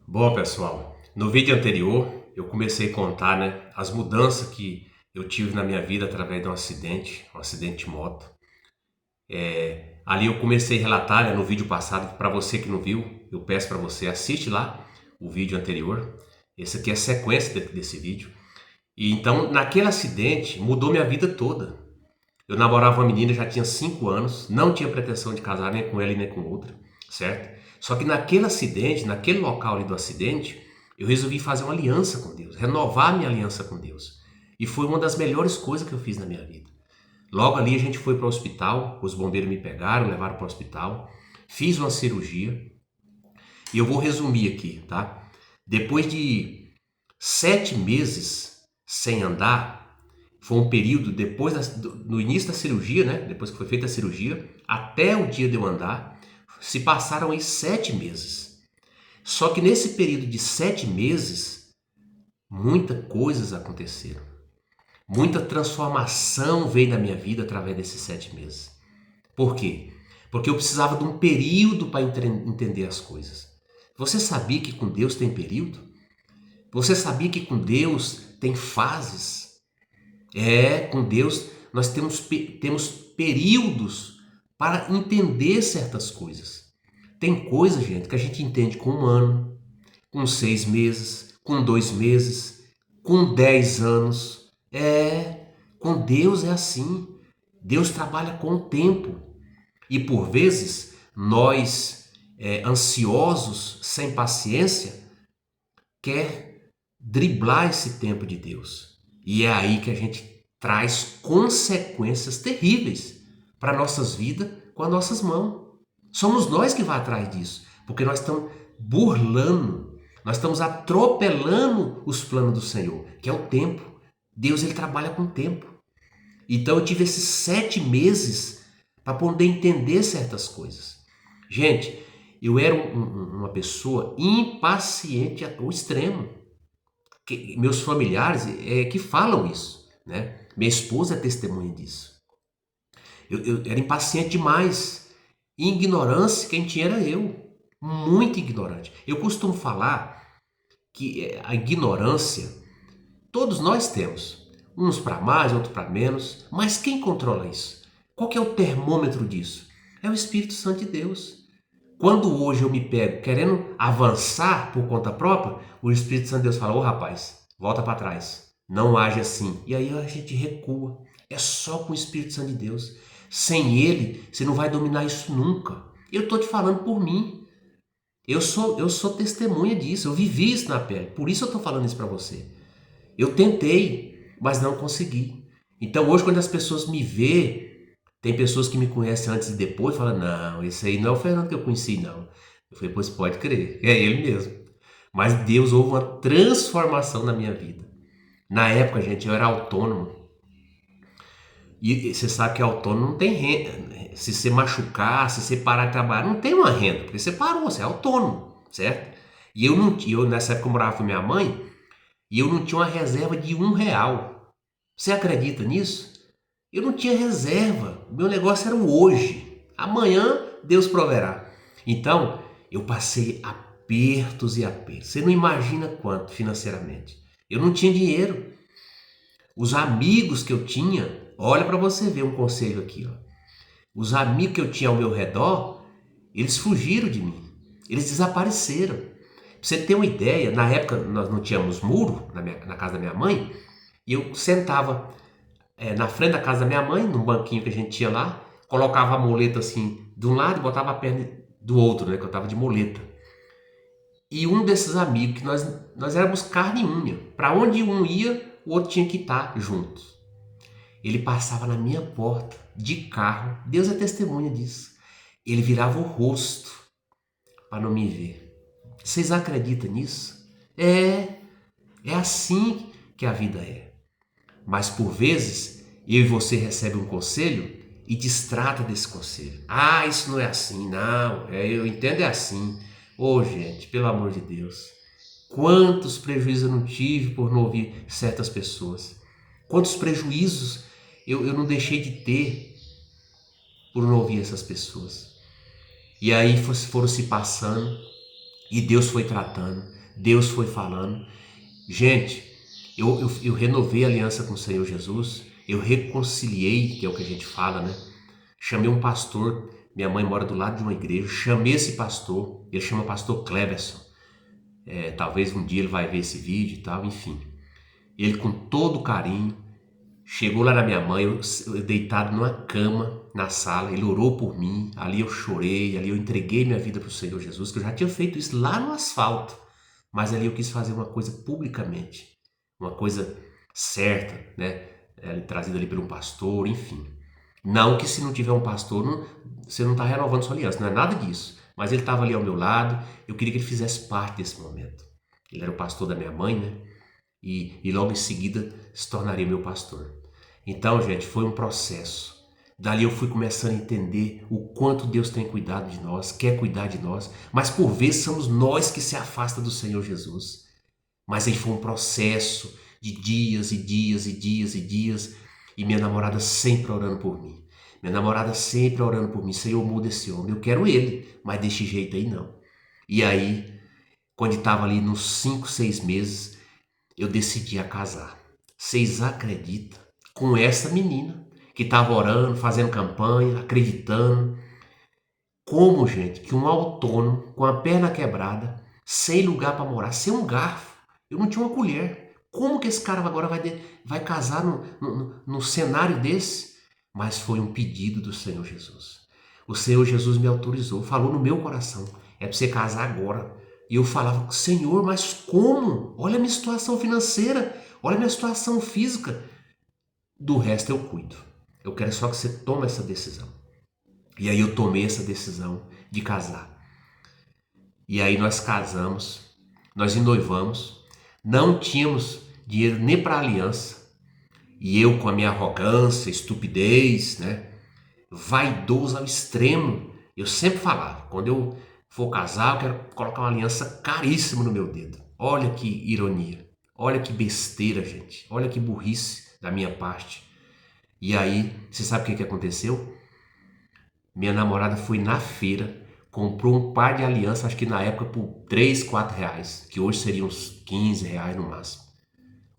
Bom, pessoal, no vídeo anterior eu comecei a contar, as mudanças que eu tive na minha vida através de um acidente de moto. Ali eu comecei a relatar, no vídeo passado, para você que não viu, eu peço para você assiste lá o vídeo anterior. Esse aqui é a sequência desse vídeo. E então, naquele acidente, mudou minha vida toda. Eu namorava uma menina, já tinha 5 anos, não tinha pretensão de casar nem com ela e nem com outra, certo? Só que naquele acidente, naquele local ali do acidente, eu resolvi fazer uma aliança com Deus, renovar minha aliança com Deus. E foi uma das melhores coisas que eu fiz na minha vida. Logo ali a gente foi para o hospital, os bombeiros me pegaram, levaram para o hospital, fiz uma cirurgia e eu vou resumir aqui, tá? Depois de 7 meses sem andar, foi um período no início da cirurgia, né? Depois que foi feita a cirurgia, até o dia de eu andar, se passaram aí 7 meses. Só que nesse período de 7 meses, muitas coisas aconteceram. Muita transformação veio na minha vida através desses 7 meses. Por quê? Porque eu precisava de um período para entender as coisas. Você sabia que com Deus tem período? Você sabia que com Deus tem fases? Com Deus nós temos períodos para entender certas coisas. Tem coisa, gente, que a gente entende com 1 ano, com 6 meses, com 2 meses, com 10 anos. Com Deus é assim. Deus trabalha com o tempo. E por vezes, nós, ansiosos, sem paciência, quer driblar esse tempo de Deus. E é aí que a gente traz consequências terríveis para nossas vidas com as nossas mãos. Somos nós que vamos atrás disso, porque nós estamos burlando, nós estamos atropelando os planos do Senhor, que é o tempo. Deus ele trabalha com o tempo. Então eu tive esses 7 meses para poder entender certas coisas. Gente, eu era uma pessoa impaciente ao extremo. Meus familiares que falam isso, né? Minha esposa é testemunha disso. Eu era impaciente demais. Ignorância, quem tinha era eu. Muito ignorante. Eu costumo falar que a ignorância, todos nós temos. Uns para mais, outros para menos. Mas quem controla isso? Qual que é o termômetro disso? É o Espírito Santo de Deus. Quando hoje eu me pego querendo avançar por conta própria, o Espírito Santo de Deus fala: ô rapaz, volta para trás, não age assim. E aí a gente recua. É só com o Espírito Santo de Deus. Sem ele, você não vai dominar isso nunca. Eu estou te falando por mim. Eu sou testemunha disso, eu vivi isso na pele. Por isso eu estou falando isso para você. Eu tentei, mas não consegui. Então hoje quando as pessoas me vê, tem pessoas que me conhecem antes e depois e falam: não, esse aí não é o Fernando que eu conheci, não. Eu falei: pois pode crer, é ele mesmo. Mas Deus houve uma transformação na minha vida. Na época, gente, eu era autônomo. E você sabe que autônomo não tem renda. Se você machucar, se você parar de trabalhar, não tem uma renda, porque você parou, você é autônomo, certo? E eu não, nessa época eu morava com minha mãe e eu não tinha uma reserva de R$ 1. Você acredita nisso? Eu não tinha reserva. Meu negócio era o hoje. Amanhã Deus proverá. Então, eu passei apertos e apertos. Você não imagina quanto financeiramente. Eu não tinha dinheiro. Os amigos que eu tinha, olha para você ver um conselho aqui, ó. Os amigos que eu tinha ao meu redor, eles fugiram de mim. Eles desapareceram. Pra você ter uma ideia, na época nós não tínhamos muro na casa da minha mãe, e eu sentava na frente da casa da minha mãe, num banquinho que a gente tinha lá, colocava a muleta assim de um lado e botava a perna do outro, né, que eu tava de muleta. E um desses amigos, que nós éramos carne e unha, para onde um ia, o outro tinha que estar juntos. Ele passava na minha porta de carro, Deus é testemunha disso. Ele virava o rosto para não me ver. Vocês acreditam nisso? É assim que a vida é. Mas por vezes, eu e você recebe um conselho e distrata desse conselho. Ah, isso não é assim, não. Eu entendo é assim. Ô, gente, pelo amor de Deus. Quantos prejuízos eu não tive por não ouvir certas pessoas. Quantos prejuízos eu não deixei de ter por não ouvir essas pessoas. E aí foram se passando. E Deus foi tratando, Deus foi falando. Gente, eu renovei a aliança com o Senhor Jesus, eu reconciliei, que é o que a gente fala, né? Chamei um pastor, minha mãe mora do lado de uma igreja, chamei esse pastor, ele chama pastor Cleverson. Talvez um dia ele vai ver esse vídeo e tal, enfim. Ele com todo carinho, chegou lá na minha mãe, eu deitado numa cama na sala, ele orou por mim, ali eu chorei, ali eu entreguei minha vida para o Senhor Jesus, que eu já tinha feito isso lá no asfalto, mas ali eu quis fazer uma coisa publicamente, uma coisa certa, né? Trazida ali por um pastor, enfim. Não que se não tiver um pastor, você não está renovando sua aliança, não é nada disso. Mas ele estava ali ao meu lado, eu queria que ele fizesse parte desse momento. Ele era o pastor da minha mãe, né? E logo em seguida se tornaria meu pastor. Então, gente, foi um processo. Dali eu fui começando a entender o quanto Deus tem cuidado de nós, quer cuidar de nós, mas por vezes somos nós que se afasta do Senhor Jesus. Mas aí foi um processo de dias e dias e dias e dias, e minha namorada sempre orando por mim. Minha namorada sempre orando por mim, Senhor, muda esse homem, eu quero ele, mas desse jeito aí não. E aí, quando estava ali nos 5, 6 meses, eu decidi a casar. Vocês acreditam? Com essa menina que estava orando, fazendo campanha, acreditando. Como, gente, que um autônomo com a perna quebrada, sem lugar para morar, sem um garfo, eu não tinha uma colher. Como que esse cara agora vai casar no cenário desse? Mas foi um pedido do Senhor Jesus. O Senhor Jesus me autorizou, falou no meu coração, é para você casar agora. E eu falava, Senhor, mas como? Olha a minha situação financeira, olha a minha situação física. Do resto eu cuido. Eu quero só que você tome essa decisão. E aí eu tomei essa decisão de casar. E aí nós casamos, nós ennoivamos, não tínhamos dinheiro nem para aliança. E eu com a minha arrogância, estupidez, né, vaidoso ao extremo, eu sempre falava, quando eu for casar, eu quero colocar uma aliança caríssima no meu dedo. Olha que ironia, olha que besteira, gente, olha que burrice da minha parte. E aí, você sabe o que aconteceu? Minha namorada foi na feira, comprou um par de alianças, acho que na época por 3, 4 reais, que hoje seriam uns 15 reais no máximo.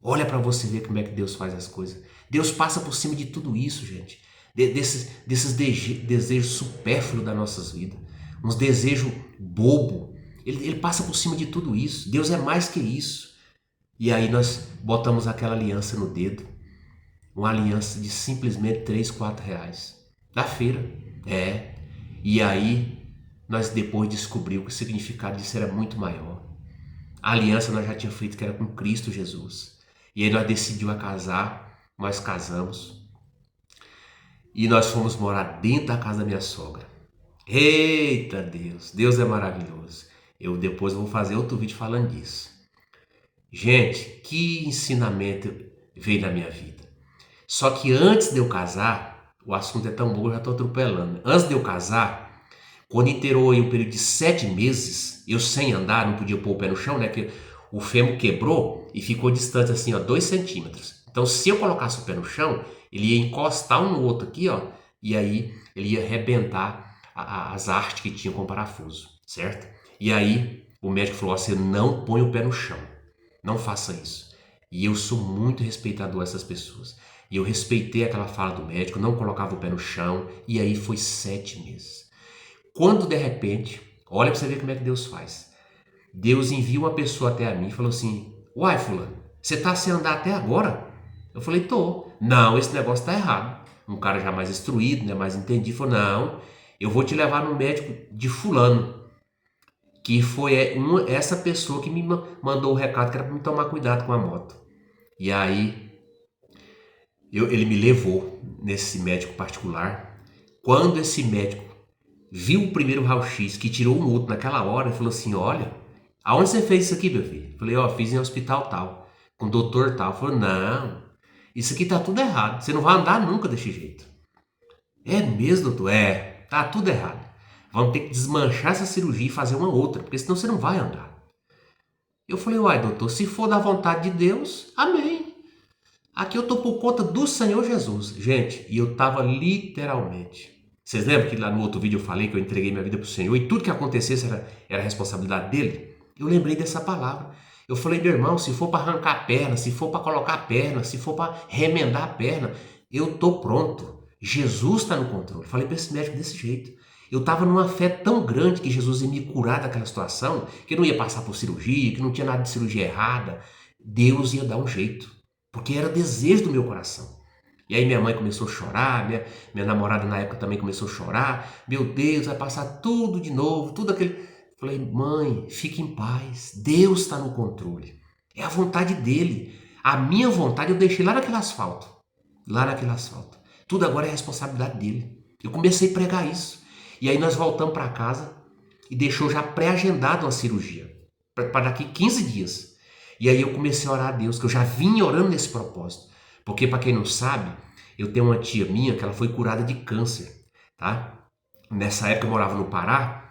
Olha para você ver como é que Deus faz as coisas. Deus passa por cima de tudo isso, gente. Desses desejos supérfluos das nossas vidas. Uns desejos bobo. Ele passa por cima de tudo isso. Deus é mais que isso. E aí nós botamos aquela aliança no dedo. Uma aliança de simplesmente 3, 4 reais. Da feira. E aí nós depois descobrimos que o significado disso era muito maior. A aliança nós já tínhamos feito que era com Cristo Jesus. E aí nós decidimos a casar, nós casamos. E nós fomos morar dentro da casa da minha sogra. Eita Deus, Deus é maravilhoso. Eu depois vou fazer outro vídeo falando disso. Gente, que ensinamento veio na minha vida. Só que antes de eu casar, o assunto é tão bom, eu já estou atropelando. Antes de eu casar, quando inteirou aí um período de 7 meses, eu sem andar, não podia pôr o pé no chão, né? Porque o fêmur quebrou e ficou distante assim, ó, 2 centímetros. Então, se eu colocasse o pé no chão, ele ia encostar um no outro aqui, ó, e aí ele ia arrebentar as hastes que tinha com parafuso, certo? E aí o médico falou, ó, você não põe o pé no chão, não faça isso. E eu sou muito respeitador dessas pessoas. E eu respeitei aquela fala do médico, não colocava o pé no chão, e aí foi 7 meses. Quando de repente, olha para você ver como é que Deus faz. Deus envia uma pessoa até a mim e falou assim, uai fulano, você tá sem andar até agora? Eu falei, tô. Não, esse negócio tá errado. Um cara já mais instruído, né, mais entendido, falou, não, eu vou te levar no médico de fulano, que foi essa pessoa que me mandou o recado que era para me tomar cuidado com a moto. E aí ele me levou nesse médico particular. Quando esse médico viu o primeiro raio-x que tirou um outro naquela hora, ele falou assim, olha, aonde você fez isso aqui, meu filho? Eu falei, ó, fiz em hospital tal, com doutor tal. Ele falou, não, isso aqui tá tudo errado, você não vai andar nunca desse jeito. É mesmo, doutor? Tá tudo errado. Vamos ter que desmanchar essa cirurgia e fazer uma outra, porque senão você não vai andar. Eu falei, uai, doutor, se for da vontade de Deus, amém. Aqui eu tô por conta do Senhor Jesus. Gente, e eu tava literalmente Vocês lembram que lá no outro vídeo eu falei que eu entreguei minha vida para o Senhor e tudo que acontecesse era responsabilidade dele? Eu lembrei dessa palavra. Eu falei, meu irmão, se for para arrancar a perna, se for para colocar a perna, se for para remendar a perna, eu estou pronto. Jesus está no controle. Falei para esse médico desse jeito. Eu estava numa fé tão grande que Jesus ia me curar daquela situação, que eu não ia passar por cirurgia, que não tinha nada de cirurgia errada. Deus ia dar um jeito, porque era desejo do meu coração. E aí minha mãe começou a chorar, minha namorada na época também começou a chorar. Meu Deus, vai passar tudo de novo, tudo aquele... Falei, mãe, fique em paz, Deus está no controle. É a vontade dele. A minha vontade eu deixei lá naquele asfalto. Lá naquele asfalto. Tudo agora é responsabilidade dele. Eu comecei a pregar isso. E aí nós voltamos para casa e deixou já pré-agendado uma cirurgia. Para daqui 15 dias. E aí eu comecei a orar a Deus, que eu já vinha orando nesse propósito. Porque, para quem não sabe, eu tenho uma tia minha que ela foi curada de câncer, tá? Nessa época eu morava no Pará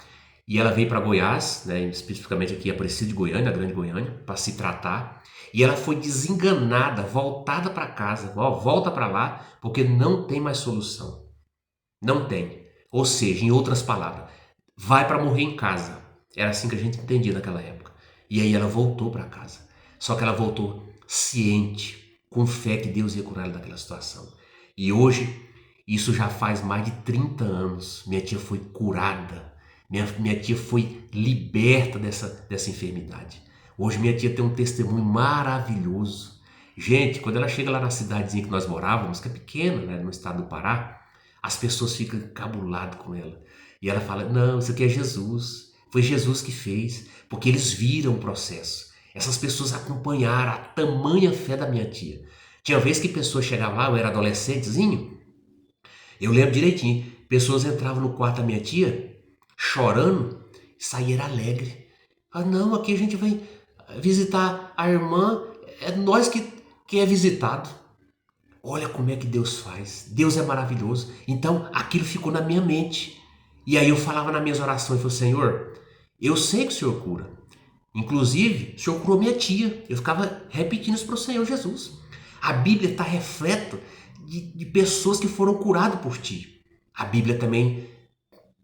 e ela veio para Goiás, né, especificamente aqui em Aparecida de Goiânia, a Grande Goiânia, para se tratar. E ela foi desenganada, voltada para casa, volta para lá, porque não tem mais solução. Não tem. Ou seja, em outras palavras, vai para morrer em casa. Era assim que a gente entendia naquela época. E aí ela voltou para casa. Só que ela voltou ciente, com fé que Deus ia curar ela daquela situação. E hoje, isso já faz mais de 30 anos, minha tia foi curada, minha tia foi liberta dessa enfermidade. Hoje minha tia tem um testemunho maravilhoso. Gente, quando ela chega lá na cidadezinha que nós morávamos, que é pequena, né, no estado do Pará, as pessoas ficam encabuladas com ela. E ela fala, não, isso aqui é Jesus, foi Jesus que fez, porque eles viram o processo. Essas pessoas acompanharam a tamanha fé da minha tia. Tinha vez que pessoas chegavam lá, eu era adolescentezinho, eu lembro direitinho, pessoas entravam no quarto da minha tia, chorando, e saíram alegre. Ah não, aqui a gente vai visitar a irmã, é nós que é visitado. Olha como é que Deus faz, Deus é maravilhoso. Então aquilo ficou na minha mente. E aí eu falava nas minhas orações, eu falei, Senhor, eu sei que o Senhor cura. Inclusive, o Senhor curou minha tia. Eu ficava repetindo isso para o Senhor Jesus. A Bíblia está repleta de pessoas que foram curadas por ti. A Bíblia também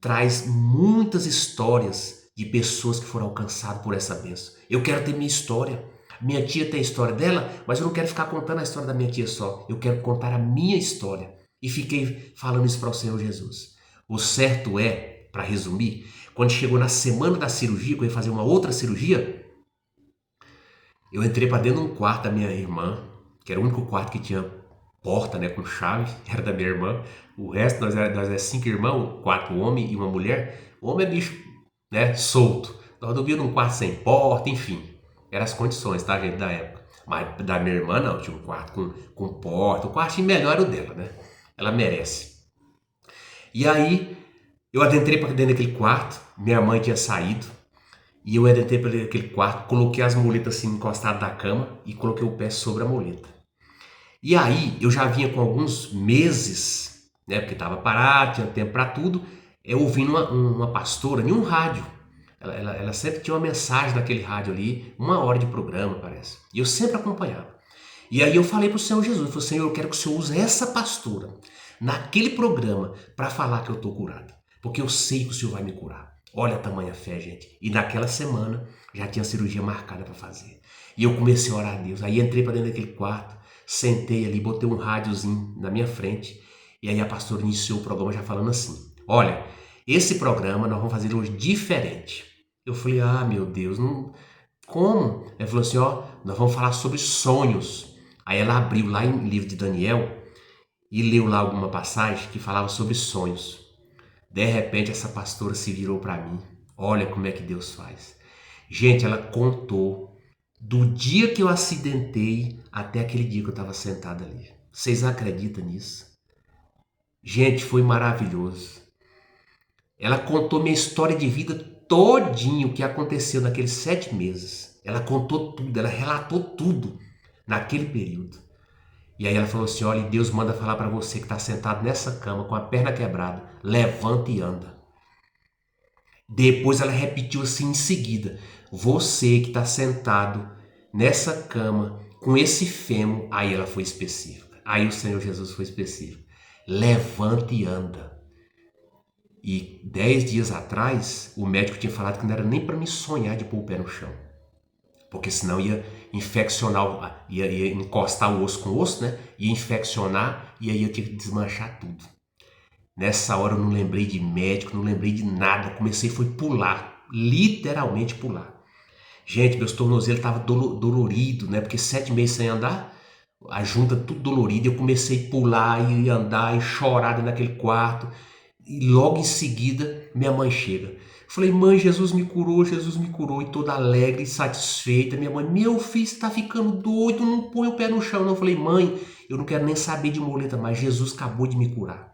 traz muitas histórias de pessoas que foram alcançadas por essa bênção. Eu quero ter minha história. Minha tia tem a história dela, mas eu não quero ficar contando a história da minha tia só. Eu quero contar a minha história. E fiquei falando isso para o Senhor Jesus. O certo é, para resumir, quando chegou na semana da cirurgia, que eu ia fazer uma outra cirurgia, eu entrei para dentro de um quarto da minha irmã, que era o único quarto que tinha porta, né, com chave, era da minha irmã. O resto, nós é 5 irmãos, 4 homens e uma mulher. O homem é bicho, né, solto. Nós dormíamos num quarto sem porta, enfim. Eram as condições, tá, gente, da época. Mas da minha irmã, não, tinha um quarto com porta. O quartinho melhor era o dela, né? Ela merece. E aí, eu adentrei para dentro daquele quarto, minha mãe tinha saído, e eu adentrei para dentro daquele quarto, coloquei as muletas assim encostadas na cama e coloquei o pé sobre a muleta. E aí, eu já vinha com alguns meses, né, porque estava parado, tinha tempo para tudo, eu ouvindo uma pastora em um rádio. Ela sempre tinha uma mensagem naquele rádio ali, 1 hora de programa, parece. E eu sempre acompanhava. E aí eu falei para o Senhor Jesus, eu falei, Senhor, eu quero que o Senhor use essa pastora naquele programa para falar que eu estou curado. Porque eu sei que o Senhor vai me curar. Olha a tamanha fé, gente. E naquela semana já tinha cirurgia marcada para fazer. E eu comecei a orar a Deus. Aí entrei para dentro daquele quarto, sentei ali, botei um rádiozinho na minha frente. E aí a pastora iniciou o programa já falando assim, olha, esse programa nós vamos fazer hoje diferente. Eu falei, ah, meu Deus, não... como? Ela falou assim, ó, nós vamos falar sobre sonhos. Aí ela abriu lá em livro de Daniel e leu lá alguma passagem que falava sobre sonhos. De repente essa pastora se virou para mim. Olha como é que Deus faz. Gente, ela contou do dia que eu acidentei até aquele dia que eu estava sentado ali. Vocês acreditam nisso? Gente, foi maravilhoso. Ela contou minha história de vida todinho, o que aconteceu naqueles 7 meses. Ela contou tudo, ela relatou tudo naquele período. E aí ela falou assim, olha, Deus manda falar para você que está sentado nessa cama com a perna quebrada, levanta e anda. Depois ela repetiu assim em seguida, você que está sentado nessa cama com esse fêmur, aí ela foi específica. Aí o Senhor Jesus foi específico. Levanta e anda. E 10 dias atrás, o médico tinha falado que não era nem para me sonhar de pôr o pé no chão. Porque senão ia infeccionar, ia encostar o osso com o osso, né? Ia infeccionar e aí eu tinha que desmanchar tudo. Nessa hora eu não lembrei de médico, não lembrei de nada. Comecei foi pular, literalmente pular. Gente, meus tornozelos estavam doloridos, né? Porque 7 meses sem andar, a junta tudo dolorida. Eu comecei a pular e andar e chorar dentro daquele quarto. E logo em seguida, minha mãe chega. Falei, mãe, Jesus me curou, Jesus me curou. E toda alegre e satisfeita. Minha mãe, meu filho, você tá ficando doido, não põe o pé no chão. Não. Eu falei, mãe, eu não quero nem saber de muleta mais. Jesus acabou de me curar.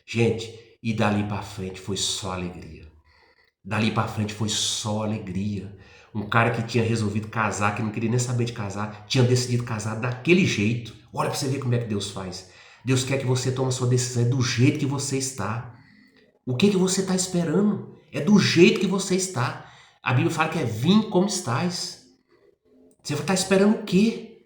Gente, e dali pra frente foi só alegria. Dali pra frente foi só alegria. Um cara que tinha resolvido casar, que não queria nem saber de casar, tinha decidido casar daquele jeito. Olha pra você ver como é que Deus faz. Deus quer que você tome a sua decisão do jeito que você está. O que você está esperando? É do jeito que você está. A Bíblia fala que é vim como estás. Você está esperando o quê?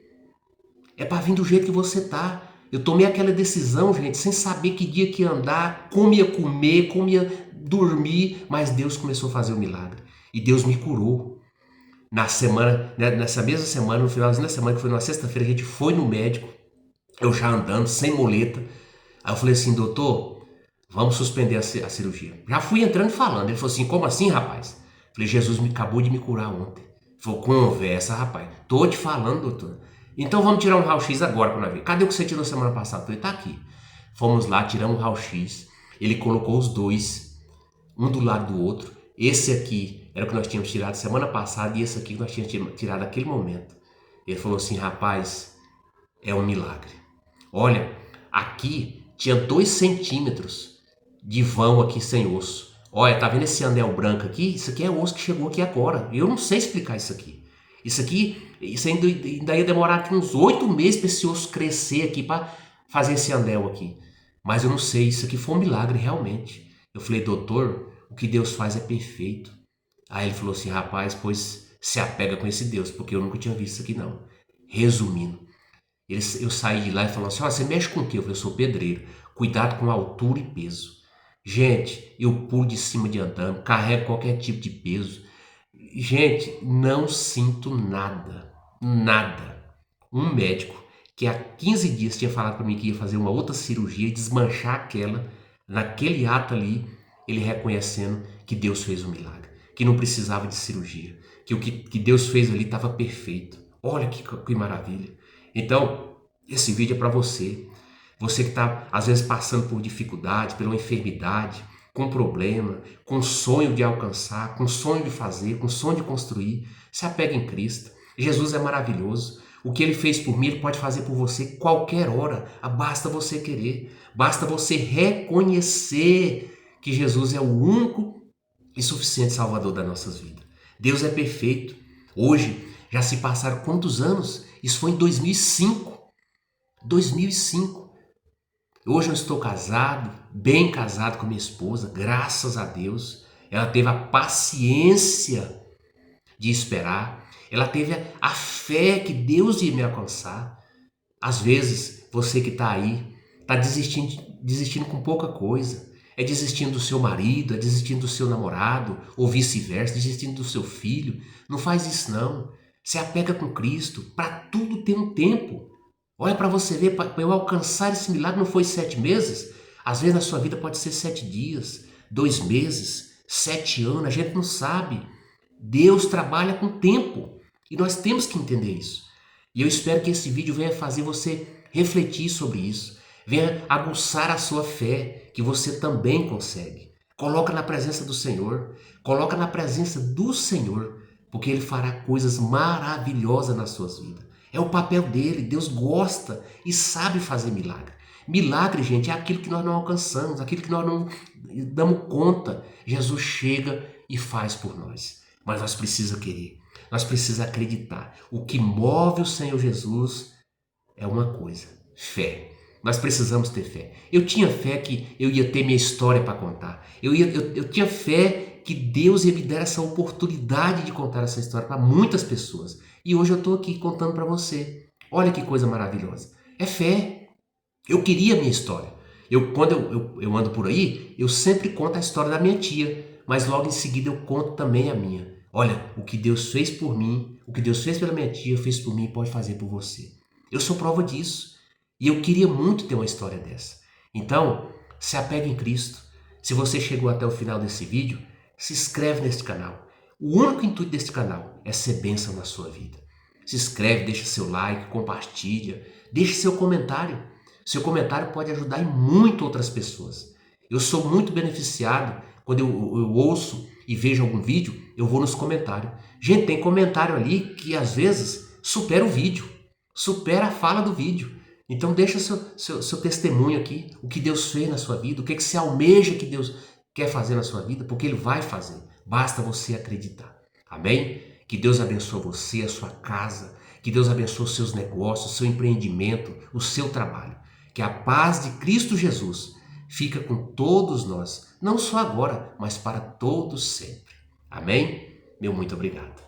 É para vir do jeito que você está. Eu tomei aquela decisão, gente, sem saber que dia que ia andar, como ia comer, como ia dormir, mas Deus começou a fazer o milagre. E Deus me curou. Na semana, né, nessa mesma semana, no finalzinho da semana, que foi numa sexta-feira, a gente foi no médico, eu já andando, sem muleta. Aí eu falei assim, doutor, vamos suspender a cirurgia. Já fui entrando e falando. Ele falou assim, como assim, rapaz? Falei, Jesus me acabou de me curar ontem. Ele falou, conversa, rapaz. Tô te falando, doutor. Então vamos tirar um raio-x agora para nós ver. Cadê o que você tirou semana passada? Eu falei, tá aqui. Fomos lá, tiramos um raio-x. Ele colocou os dois, um do lado do outro. Esse aqui era o que nós tínhamos tirado semana passada e esse aqui que nós tínhamos tirado naquele momento. Ele falou assim, rapaz, é um milagre. Olha, aqui tinha 2 centímetros de vão aqui sem osso. Olha, tá vendo esse anel branco aqui? Isso aqui é osso que chegou aqui agora. Eu não sei explicar isso aqui. Isso ainda ia demorar aqui uns 8 meses para esse osso crescer aqui para fazer esse anel aqui. Mas eu não sei, isso aqui foi um milagre realmente. Eu falei, doutor, o que Deus faz é perfeito. Aí ele falou assim, rapaz, pois se apega com esse Deus, porque eu nunca tinha visto isso aqui não. Resumindo, eu saí de lá e falou assim, você mexe com o quê? Eu falei, eu sou pedreiro. Cuidado com altura e peso. Gente, eu pulo de cima de andame, carrego qualquer tipo de peso. Gente, não sinto nada. Nada. Um médico que há 15 dias tinha falado para mim que ia fazer uma outra cirurgia e desmanchar aquela, naquele ato ali, ele reconhecendo que Deus fez um milagre, que não precisava de cirurgia, que o que Deus fez ali estava perfeito. Olha que maravilha. Então, esse vídeo é para você. Você que está, às vezes, passando por dificuldade, pela enfermidade, com problema, com sonho de alcançar, com sonho de fazer, com sonho de construir. Se apega em Cristo. Jesus é maravilhoso. O que Ele fez por mim, Ele pode fazer por você qualquer hora. Basta você querer. Basta você reconhecer que Jesus é o único e suficiente Salvador das nossas vidas. Deus é perfeito. Hoje, já se passaram quantos anos? Isso foi em 2005. 2005. Hoje eu estou casado, bem casado com minha esposa, graças a Deus. Ela teve a paciência de esperar. Ela teve a fé que Deus ia me alcançar. Às vezes, você que está aí, está desistindo com pouca coisa. É desistindo do seu marido, é desistindo do seu namorado, ou vice-versa, desistindo do seu filho. Não faz isso não. Se apega com Cristo, para tudo tem um tempo. Olha para você ver, para eu alcançar esse milagre não foi 7 meses. Às vezes na sua vida pode ser 7 dias, 2 meses, 7 anos, a gente não sabe. Deus trabalha com tempo e nós temos que entender isso. E eu espero que esse vídeo venha fazer você refletir sobre isso. Venha aguçar a sua fé, que você também consegue. Coloca na presença do Senhor. Coloca na presença do Senhor, porque Ele fará coisas maravilhosas nas suas vidas. É o papel dele. Deus gosta e sabe fazer milagre. Milagre, gente, é aquilo que nós não alcançamos, aquilo que nós não damos conta. Jesus chega e faz por nós. Mas nós precisamos querer. Nós precisamos acreditar. O que move o Senhor Jesus é uma coisa: fé. Nós precisamos ter fé. Eu tinha fé que eu ia ter minha história para contar. Eu tinha fé que Deus ia me dar essa oportunidade de contar essa história para muitas pessoas. E hoje eu estou aqui contando para você. Olha que coisa maravilhosa. É fé. Eu queria a minha história. Quando eu ando por aí, eu sempre conto a história da minha tia, mas logo em seguida eu conto também a minha. Olha, o que Deus fez por mim, o que Deus fez pela minha tia, fez por mim e pode fazer por você. Eu sou prova disso. E eu queria muito ter uma história dessa. Então, se apegue em Cristo. Se você chegou até o final desse vídeo, se inscreve nesse canal. O único intuito desse canal é ser bênção na sua vida. Se inscreve, deixa seu like, compartilha, deixe seu comentário. Seu comentário pode ajudar em muito outras pessoas. Eu sou muito beneficiado quando eu ouço e vejo algum vídeo, eu vou nos comentários. Gente, tem comentário ali que às vezes supera o vídeo, supera a fala do vídeo. Então deixa seu testemunho aqui, o que Deus fez na sua vida, o que você almeja que Deus quer fazer na sua vida, porque Ele vai fazer. Basta você acreditar. Amém? Que Deus abençoe você, a sua casa, que Deus abençoe os seus negócios, o seu empreendimento, o seu trabalho. Que a paz de Cristo Jesus fica com todos nós, não só agora, mas para todos sempre. Amém? Meu muito obrigado.